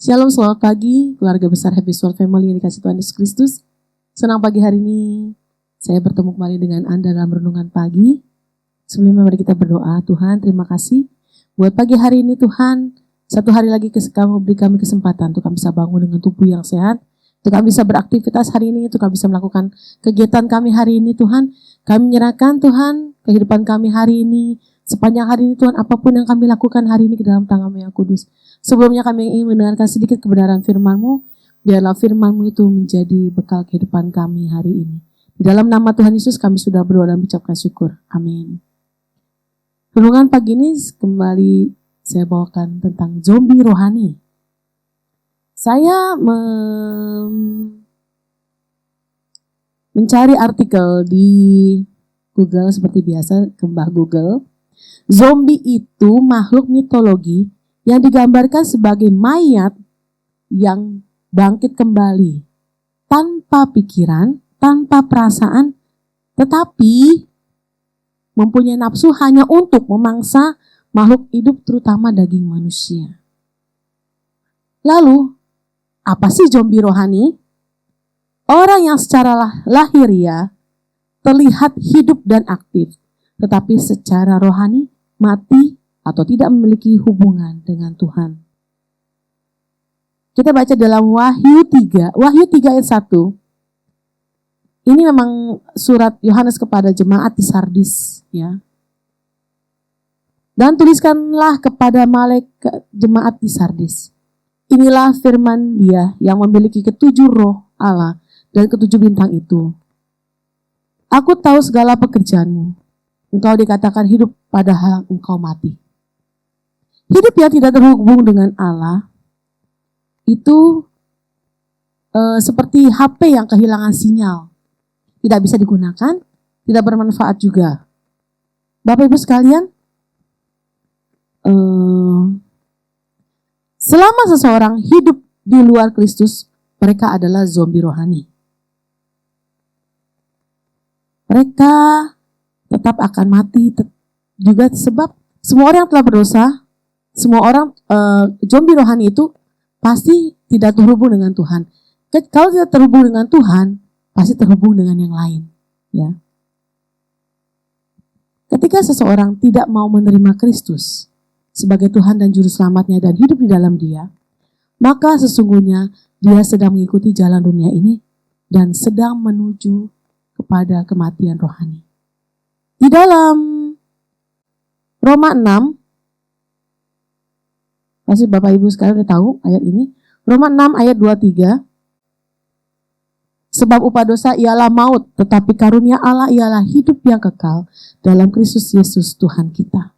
Shalom, selamat pagi keluarga besar Happy Soul Family yang dikasih Tuhan Yesus Kristus. Senang pagi hari ini saya bertemu kembali dengan Anda dalam renungan pagi. Sebelumnya mari kita berdoa. Tuhan, terima kasih buat pagi hari ini Tuhan. Satu hari lagi kamu beri kami kesempatan untuk kami bisa bangun dengan tubuh yang sehat, untuk kami bisa beraktivitas hari ini, untuk kami bisa melakukan kegiatan kami hari ini Tuhan. Kami menyerahkan Tuhan kehidupan kami hari ini, sepanjang hari ini Tuhan, apapun yang kami lakukan hari ini ke dalam tangan-Mu yang kudus. Sebelumnya kami ingin mendengarkan sedikit kebenaran firman-Mu, biarlah firman-Mu itu menjadi bekal kehidupan kami hari ini. Di dalam nama Tuhan Yesus kami sudah berdoa dan mengucapkan syukur. Amin. Renungan pagi ini kembali saya bawakan tentang zombie rohani. Saya mencari artikel di Google seperti biasa, kembah Google. Zombie itu makhluk mitologi yang digambarkan sebagai mayat yang bangkit kembali, tanpa pikiran, tanpa perasaan, tetapi mempunyai nafsu hanya untuk memangsa makhluk hidup terutama daging manusia. Lalu, apa sih zombie rohani? Orang yang secara lahiriah terlihat hidup dan aktif, tetapi secara rohani mati atau tidak memiliki hubungan dengan Tuhan. Kita baca dalam Wahyu 3 ayat 1. Ini memang surat Yohanes kepada jemaat di Sardis, ya. Dan tuliskanlah kepada malaikat jemaat di Sardis. Inilah firman Dia yang memiliki ketujuh roh Allah dan ketujuh bintang itu. Aku tahu segala pekerjaanmu. Engkau dikatakan hidup padahal engkau mati. Hidup yang tidak terhubung dengan Allah itu seperti HP yang kehilangan sinyal. Tidak bisa digunakan, tidak bermanfaat juga. Bapak Ibu sekalian, selama seseorang hidup di luar Kristus, mereka adalah zombie rohani. Mereka tetap akan mati juga sebab semua orang yang telah berdosa, semua orang zombie rohani itu pasti tidak terhubung dengan Tuhan. Kalau tidak terhubung dengan Tuhan, pasti terhubung dengan yang lain, ya. Ketika seseorang tidak mau menerima Kristus sebagai Tuhan dan Juru Selamatnya dan hidup di dalam Dia, maka sesungguhnya dia sedang mengikuti jalan dunia ini dan sedang menuju kepada kematian rohani. Di dalam Roma 6, pasti Bapak Ibu sekalian sudah tahu ayat ini. Roma 6 ayat 23. Sebab upah dosa ialah maut, tetapi karunia Allah ialah hidup yang kekal dalam Kristus Yesus Tuhan kita.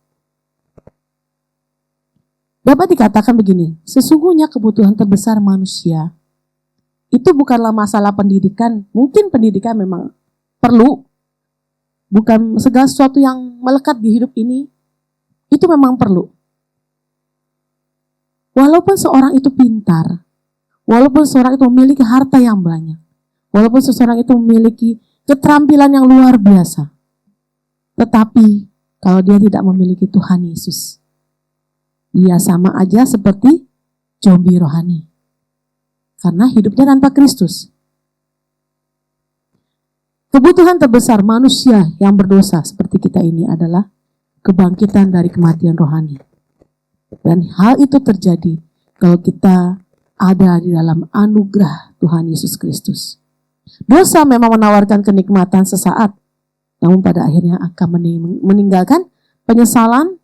Dapat dikatakan begini, sesungguhnya kebutuhan terbesar manusia itu bukanlah masalah pendidikan. Mungkin pendidikan memang perlu, bukan segala sesuatu yang melekat di hidup ini, itu memang perlu. Walaupun seorang itu pintar, walaupun seorang itu memiliki harta yang banyak, walaupun seseorang itu memiliki keterampilan yang luar biasa, tetapi kalau dia tidak memiliki Tuhan Yesus, dia sama aja seperti zombie rohani. Karena hidupnya tanpa Kristus. Kebutuhan terbesar manusia yang berdosa seperti kita ini adalah kebangkitan dari kematian rohani. Dan hal itu terjadi kalau kita ada di dalam anugerah Tuhan Yesus Kristus. Dosa memang menawarkan kenikmatan sesaat, namun pada akhirnya akan meninggalkan penyesalan,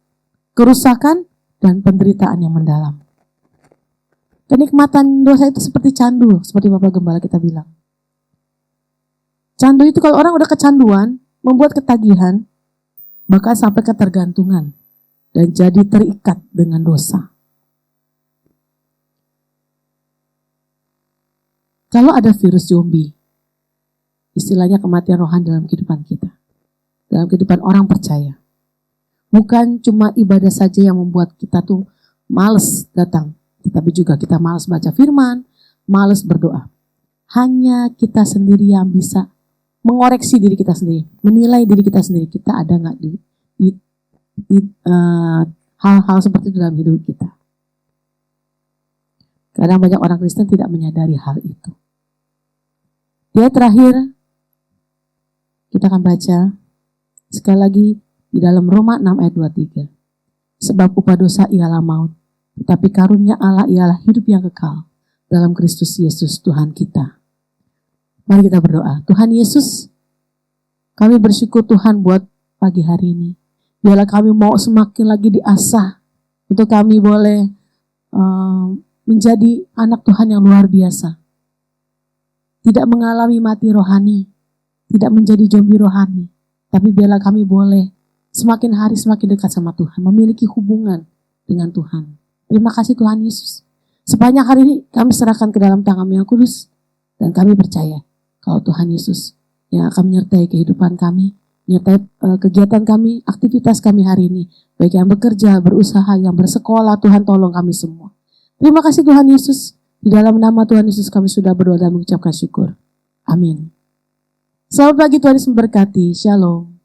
kerusakan, dan penderitaan yang mendalam. Kenikmatan dosa itu seperti candu, seperti Bapak Gembala kita bilang. Candu itu kalau orang udah kecanduan, membuat ketagihan, bahkan sampai ketergantungan, dan jadi terikat dengan dosa. Kalau ada virus zombie, istilahnya kematian rohani dalam kehidupan kita, dalam kehidupan orang percaya, bukan cuma ibadah saja yang membuat kita tuh males datang, tetapi juga kita males baca firman, males berdoa. Hanya kita sendiri yang bisa mengoreksi diri kita sendiri, menilai diri kita sendiri, kita ada nggak di hal-hal seperti itu dalam hidup kita. Kadang banyak orang Kristen tidak menyadari hal itu. Dia terakhir, kita akan baca sekali lagi di dalam Roma 6 ayat 23. Sebab upah dosa ialah maut, tetapi karunia Allah ialah hidup yang kekal dalam Kristus Yesus Tuhan kita. Mari kita berdoa. Tuhan Yesus, kami bersyukur Tuhan buat pagi hari ini. Biarlah kami mau semakin lagi diasah untuk kami boleh menjadi anak Tuhan yang luar biasa. Tidak mengalami mati rohani, tidak menjadi zombie rohani. Tapi biarlah kami boleh semakin hari semakin dekat sama Tuhan, memiliki hubungan dengan Tuhan. Terima kasih Tuhan Yesus. Sepanjang hari ini kami serahkan ke dalam tangan yang kudus, dan kami percaya kalau Tuhan Yesus yang akan menyertai kehidupan kami, menyertai kegiatan kami, aktivitas kami hari ini, baik yang bekerja, berusaha, yang bersekolah. Tuhan tolong kami semua. Terima kasih Tuhan Yesus. Di dalam nama Tuhan Yesus kami sudah berdoa dan mengucapkan syukur. Amin. Selamat pagi, Tuhan Yesus memberkati. Shalom.